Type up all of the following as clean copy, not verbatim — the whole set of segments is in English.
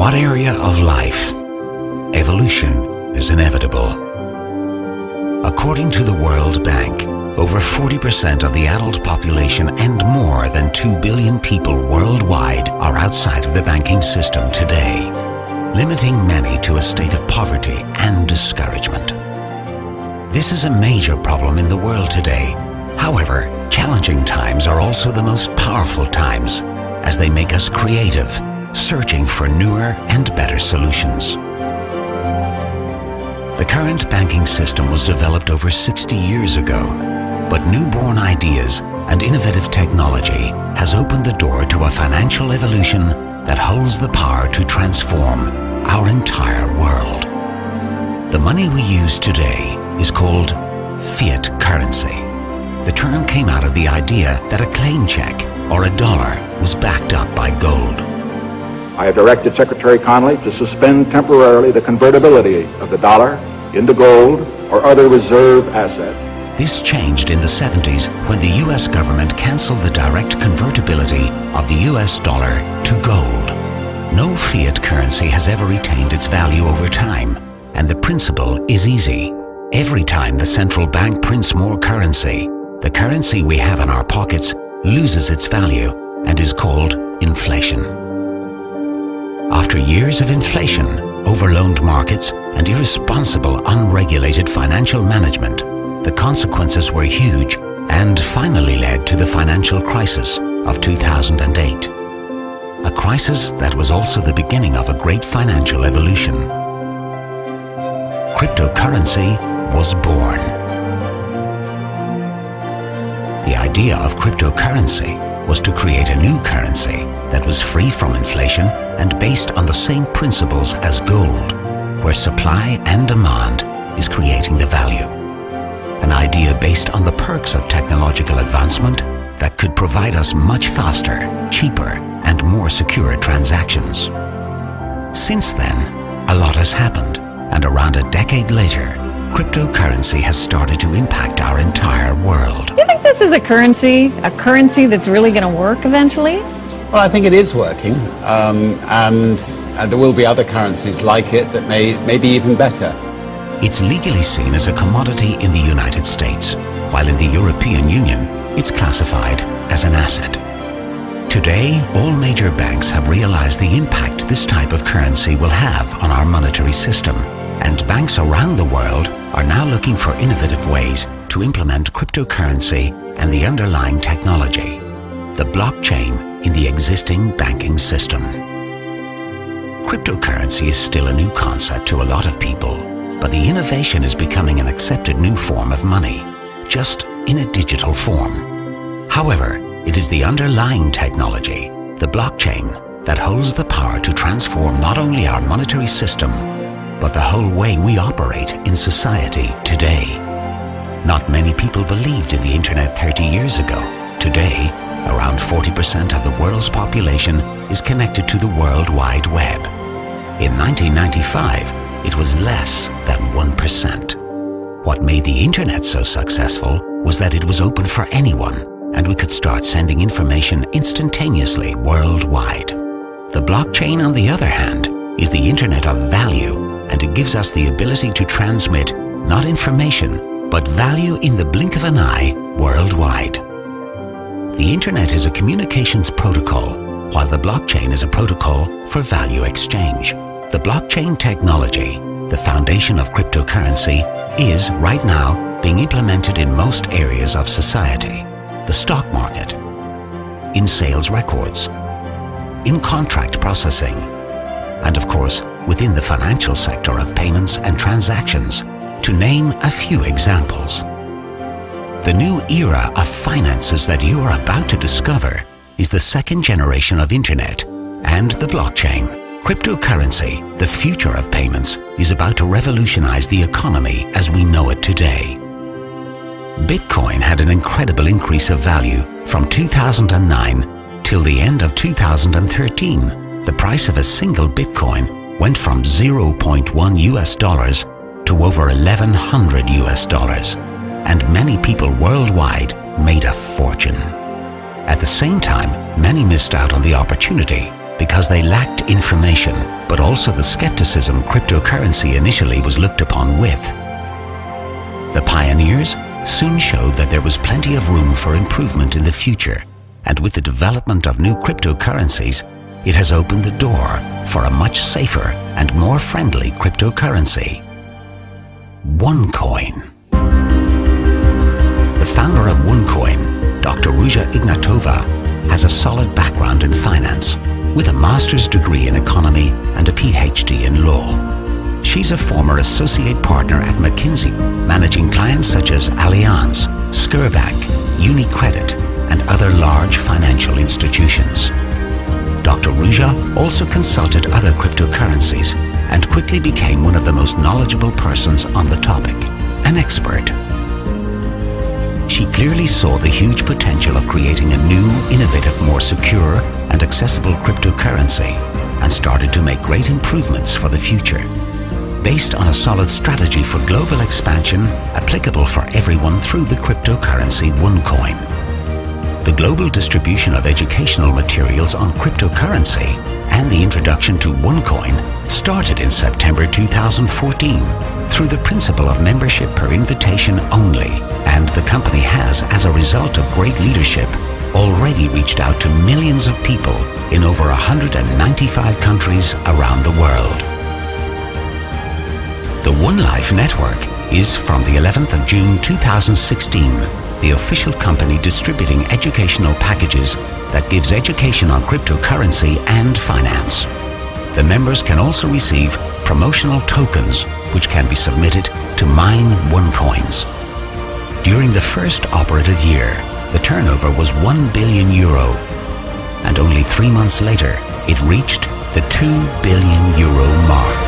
what area of life? Evolution is inevitable. According to the World Bank, over 40% of the adult population and more than 2 billion people worldwide are outside of the banking system today, limiting many to a state of poverty and discouragement. This is a major problem in the world today. However, challenging times are also the most powerful times, as they make us creative, searching for newer and better solutions. The current banking system was developed over 60 years ago, but newborn ideas and innovative technology has opened the door to a financial evolution that holds the power to transform our entire world. The money we use today is called fiat currency. The term came out of the idea that a claim check or a dollar was backed up by gold. I have directed Secretary Connolly to suspend temporarily the convertibility of the dollar into gold or other reserve assets. This changed in the 70s when the US government canceled the direct convertibility of the US dollar to gold. No fiat currency has ever retained its value over time, and the principle is easy. Every time the central bank prints more currency, the currency we have in our pockets loses its value and is called inflation. After years of inflation, overloaned markets, and irresponsible, unregulated financial management, the consequences were huge and finally led to the financial crisis of 2008. A crisis that was also the beginning of a great financial evolution. Cryptocurrency was born. The idea of cryptocurrency was to create a new currency that was free from inflation and based on the same principles as gold, where supply and demand is creating the value. An idea based on the perks of technological advancement that could provide us much faster, cheaper, and more secure transactions. Since then, a lot has happened, and around a decade later, cryptocurrency has started to impact our entire world. Do you think this is a currency that's really going to work eventually? Well, I think it is working, and there will be other currencies like it that may be even better. It's legally seen as a commodity in the United States, while in the European Union, it's classified as an asset. Today, all major banks have realized the impact this type of currency will have on our monetary system, and banks around the world are now looking for innovative ways to implement cryptocurrency and the underlying technology, the blockchain, in the existing banking system. Cryptocurrency is still a new concept to a lot of people, but the innovation is becoming an accepted new form of money, just in a digital form. However, it is the underlying technology, the blockchain, that holds the power to transform not only our monetary system, but the whole way we operate in society today. Not many people believed in the internet 30 years ago. Today, around 40% of the world's population is connected to the World Wide Web. In 1995, it was less than 1%. What made the internet so successful was that it was open for anyone, and we could start sending information instantaneously worldwide. The blockchain, on the other hand, is the internet of value, and it gives us the ability to transmit not information, but value in the blink of an eye worldwide. The internet is a communications protocol, while the blockchain is a protocol for value exchange. The blockchain technology, the foundation of cryptocurrency, is right now being implemented in most areas of society. The stock market, in sales records, in contract processing, and of course, within the financial sector of payments and transactions, to name a few examples. The new era of finances that you are about to discover is the second generation of internet and the blockchain. Cryptocurrency, the future of payments, is about to revolutionize the economy as we know it today. Bitcoin had an incredible increase of value from 2009 till the end of 2013. The price of a single Bitcoin went from 0.1 US dollars to over 1,100 US dollars, and many people worldwide made a fortune. At the same time, many missed out on the opportunity because they lacked information, but also the skepticism cryptocurrency initially was looked upon with. The pioneers soon showed that there was plenty of room for improvement in the future, and with the development of new cryptocurrencies, it has opened the door for a much safer and more friendly cryptocurrency. OneCoin. The founder of OneCoin, Dr. Ruja Ignatova, has a solid background in finance, with a master's degree in economy and a PhD in law. She's a former associate partner at McKinsey, managing clients such as Allianz, Sberbank, UniCredit, and other large financial institutions. Dr. Ruja also consulted other cryptocurrencies and quickly became one of the most knowledgeable persons on the topic, an expert. She clearly saw the huge potential of creating a new, innovative, more secure and accessible cryptocurrency and started to make great improvements for the future, based on a solid strategy for global expansion applicable for everyone through the cryptocurrency OneCoin. The global distribution of educational materials on cryptocurrency and the introduction to OneCoin started in September 2014 through the principle of membership per invitation only, and the company has, as a result of great leadership, already reached out to millions of people in over 195 countries around the world. The One Life Network is, from the 11th of June 2016, the official company distributing educational packages that gives education on cryptocurrency and finance. The members can also receive promotional tokens which can be submitted to mine OneCoins. During the first operative year, the turnover was €1 billion, and only 3 months later, it reached the €2 billion mark.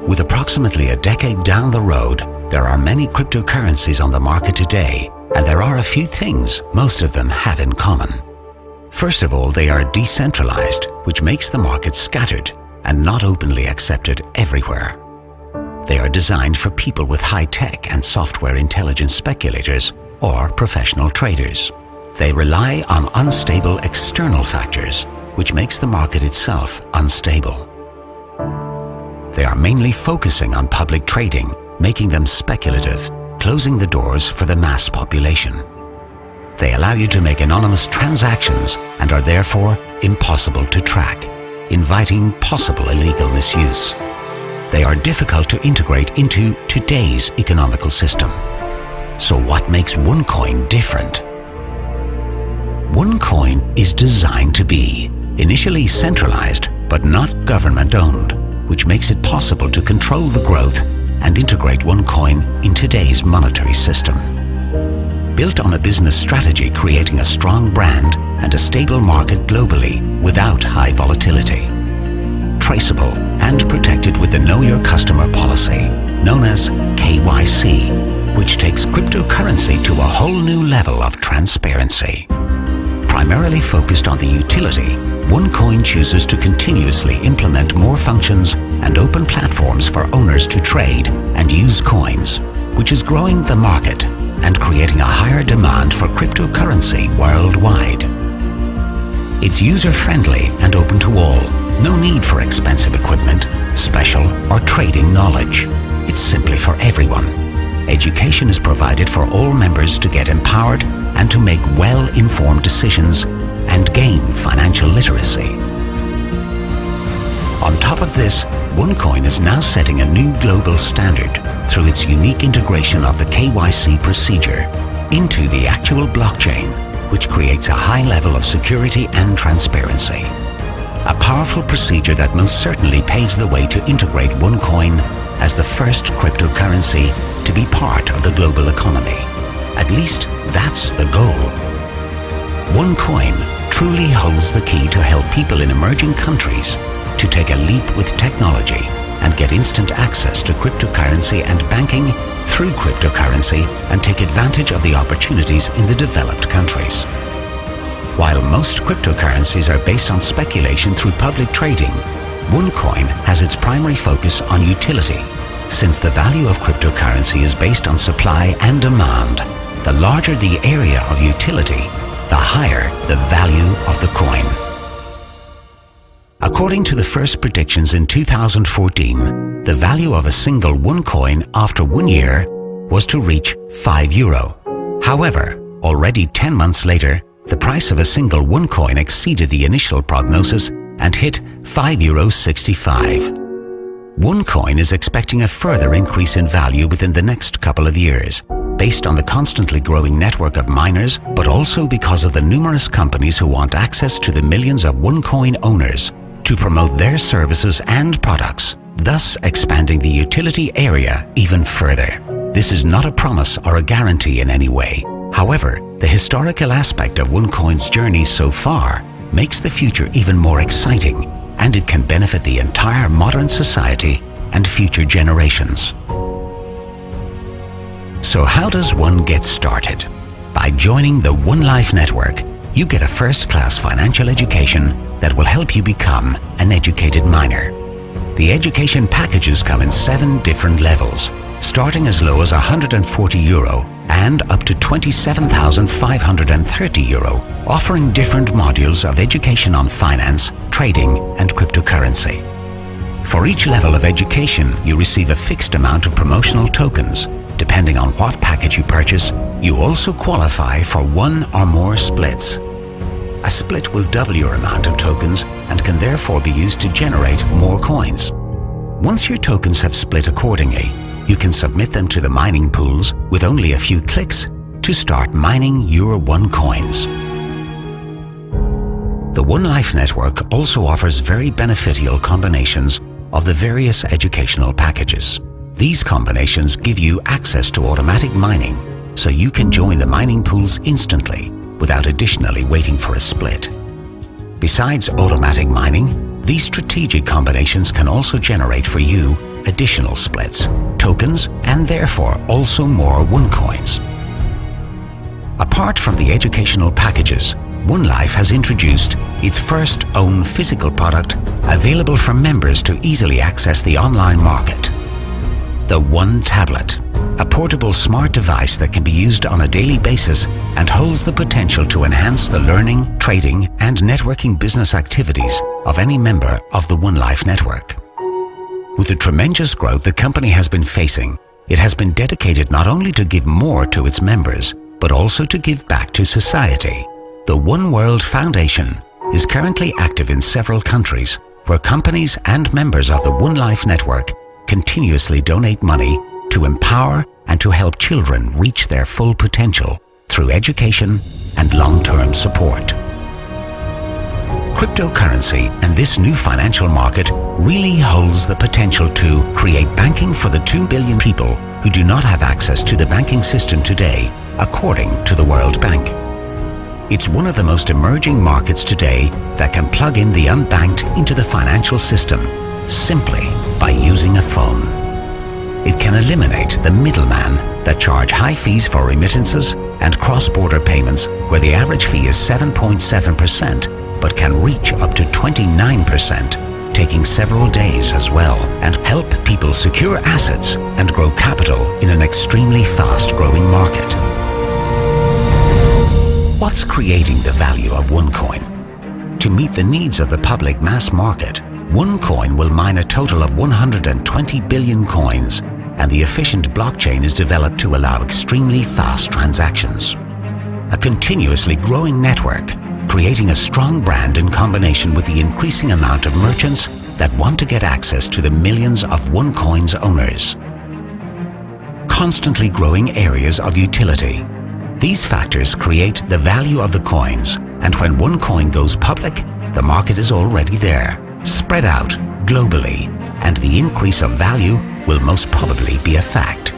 With approximately a decade down the road, there are many cryptocurrencies on the market today, and there are a few things most of them have in common. First of all, they are decentralized, which makes the market scattered and not openly accepted everywhere. They are designed for people with high-tech and software intelligence speculators or professional traders. They rely on unstable external factors, which makes the market itself unstable. They are mainly focusing on public trading, making them speculative, closing the doors for the mass population. They allow you to make anonymous transactions and are therefore impossible to track, inviting possible illegal misuse. They are difficult to integrate into today's economical system. So what makes OneCoin different? OneCoin is designed to be initially centralized but not government-owned, which makes it possible to control the growth and integrate OneCoin in today's monetary system. Built on a business strategy creating a strong brand and a stable market globally without high volatility. Traceable and protected with the Know Your Customer policy, known as KYC, which takes cryptocurrency to a whole new level of transparency. Primarily focused on the utility, OneCoin chooses to continuously implement more functions and open platforms for owners to trade and use coins, which is growing the market and creating a higher demand for cryptocurrency worldwide. It's user-friendly and open to all. No need for expensive equipment, special or trading knowledge. It's simply for everyone. Education is provided for all members to get empowered and to make well-informed decisions and gain financial literacy. On top of this, OneCoin is now setting a new global standard through its unique integration of the KYC procedure into the actual blockchain, which creates a high level of security and transparency. A powerful procedure that most certainly paves the way to integrate OneCoin as the first cryptocurrency to be part of the global economy. At least that's the goal. OneCoin truly holds the key to help people in emerging countries to take a leap with technology and get instant access to cryptocurrency and banking through cryptocurrency and take advantage of the opportunities in the developed countries. While most cryptocurrencies are based on speculation through public trading, OneCoin has its primary focus on utility. Since the value of cryptocurrency is based on supply and demand, the larger the area of utility, the higher the value of the coin. According to the first predictions in 2014, the value of a single OneCoin after 1 year was to reach €5. However, already 10 months later, the price of a single OneCoin exceeded the initial prognosis and hit €5.65. OneCoin is expecting a further increase in value within the next couple of years, based on the constantly growing network of miners, but also because of the numerous companies who want access to the millions of OneCoin owners to promote their services and products, thus expanding the utility area even further. This is not a promise or a guarantee in any way. However, the historical aspect of OneCoin's journey so far makes the future even more exciting, and it can benefit the entire modern society and future generations. So how does one get started? By joining the One Life Network, you get a first-class financial education that will help you become an educated miner. The education packages come in 7 different levels, starting as low as €140 and up to €27,530, offering different modules of education on finance, trading and cryptocurrency. For each level of education, you receive a fixed amount of promotional tokens. Depending on what package you purchase, you also qualify for 1 or more splits. A split will double your amount of tokens and can therefore be used to generate more coins. Once your tokens have split accordingly, you can submit them to the mining pools with only a few clicks to start mining your OneCoins. The One Life Network also offers very beneficial combinations of the various educational packages. These combinations give you access to automatic mining, so you can join the mining pools instantly without additionally waiting for a split. Besides automatic mining, these strategic combinations can also generate for you additional splits, tokens, and therefore also more OneCoins. Apart from the educational packages, One Life has introduced its first own physical product available for members to easily access the online market. The One Tablet, a portable smart device that can be used on a daily basis and holds the potential to enhance the learning, trading, and networking business activities of any member of the One Life Network. With the tremendous growth the company has been facing, it has been dedicated not only to give more to its members, but also to give back to society. The One World Foundation is currently active in several countries where companies and members of the One Life Network continuously donate money to empower and to help children reach their full potential through education and long-term support. Cryptocurrency and this new financial market really holds the potential to create banking for the 2 billion people who do not have access to the banking system today, according to the World Bank. It's one of the most emerging markets today that can plug in the unbanked into the financial system simply by using a phone. It can eliminate the middleman that charge high fees for remittances and cross-border payments where the average fee is 7.7%, but can reach up to 29%, taking several days as well, and help people secure assets and grow capital in an extremely fast-growing market. What's creating the value of OneCoin? To meet the needs of the public mass market, OneCoin will mine a total of 120 billion coins, and the efficient blockchain is developed to allow extremely fast transactions. A continuously growing network, creating a strong brand in combination with the increasing amount of merchants that want to get access to the millions of OneCoin's owners. Constantly growing areas of utility. These factors create the value of the coins, and when OneCoin goes public, the market is already there, spread out globally, and the increase of value will most probably be a fact.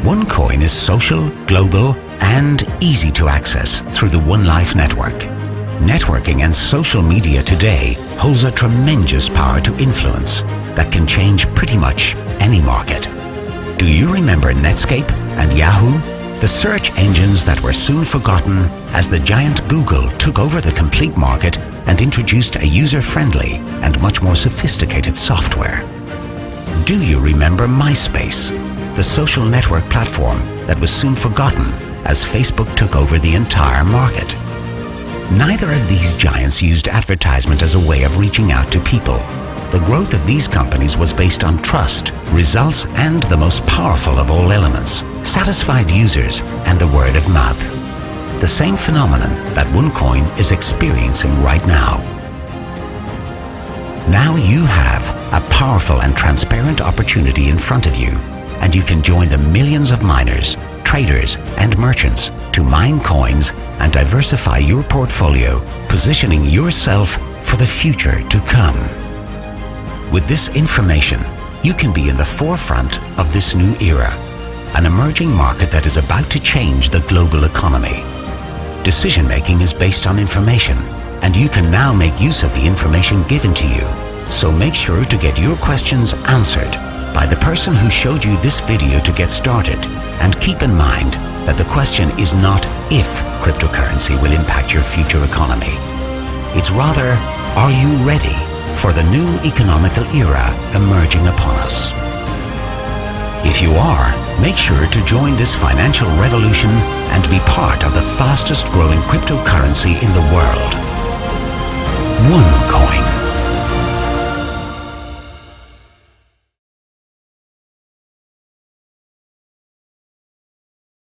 OneCoin is social, global, and easy to access through the One Life Network. Networking and social media today holds a tremendous power to influence that can change pretty much any market. Do you remember Netscape and Yahoo? The search engines that were soon forgotten as the giant Google took over the complete market and introduced a user-friendly and much more sophisticated software. Do you remember MySpace, the social network platform that was soon forgotten as Facebook took over the entire market? Neither of these giants used advertisement as a way of reaching out to people. The growth of these companies was based on trust, results, and the most powerful of all elements, satisfied users and the word of mouth. The same phenomenon that OneCoin is experiencing right now. Now you have a powerful and transparent opportunity in front of you, and you can join the millions of miners, traders, and merchants to mine coins and diversify your portfolio, positioning yourself for the future to come. With this information, you can be in the forefront of this new era, an emerging market that is about to change the global economy. Decision-making is based on information, and you can now make use of the information given to you. So make sure to get your questions answered by the person who showed you this video to get started, and keep in mind that the question is not if cryptocurrency will impact your future economy. It's rather, are you ready for the new economical era emerging upon us? If you are, make sure to join this financial revolution and be part of the fastest growing cryptocurrency in the world. OneCoin.